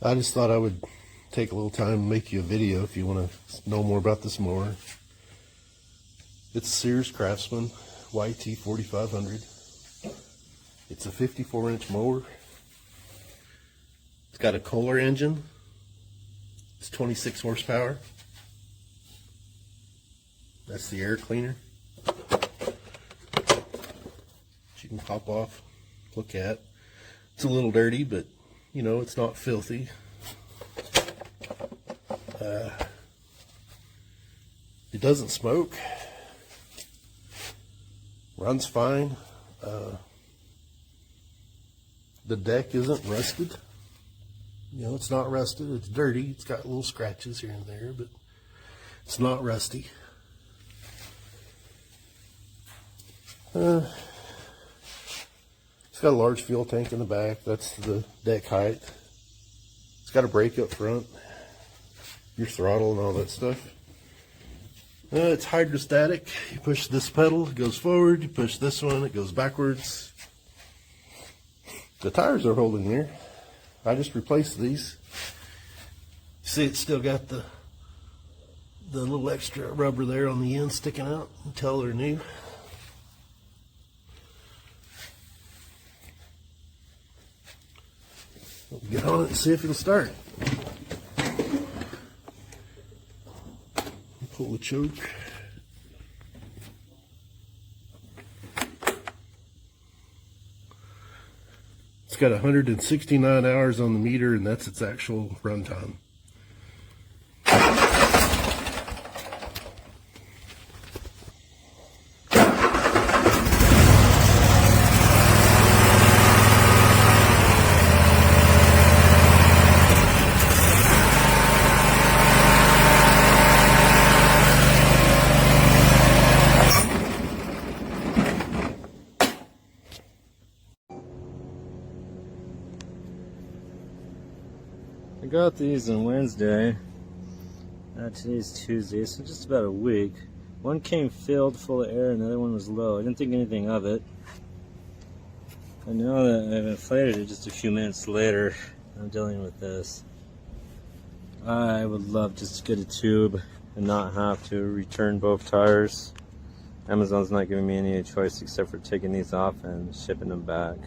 I just thought I would take a little time and make you a video if you want to know more about this mower. It's Sears Craftsman YT 4500. It's a 54-inch mower. It's got a Kohler engine. It's 26 horsepower. That's the air cleaner. You can pop off, look at. It's a little dirty, but you know, it's not filthy. It doesn't smoke. Runs fine. The deck isn't rusted. You know, it's not rusted. It's dirty. It's got little scratches here and there, but it's not rusty. It's got a large fuel tank in the back. That's the deck height. It's got a brake up front, your throttle and all that stuff. It's hydrostatic. You push this pedal, it goes forward. You push this one, it goes backwards. The tires are holding there. I just replaced these. See, it's still got the little extra rubber there on the end sticking out until they're new. We'll get on it and see if it'll start. Pull the choke. It's got 169 hours on the meter, and that's its actual run time. I got these on Wednesday. Today's Tuesday, so just about a week. One came filled full of air and the other one was low. I didn't think anything of it. I know that I've inflated it just a few minutes later. I'm dealing with this. I would love just to get a tube and not have to return both tires. Amazon's not giving me any choice except for taking these off and shipping them back.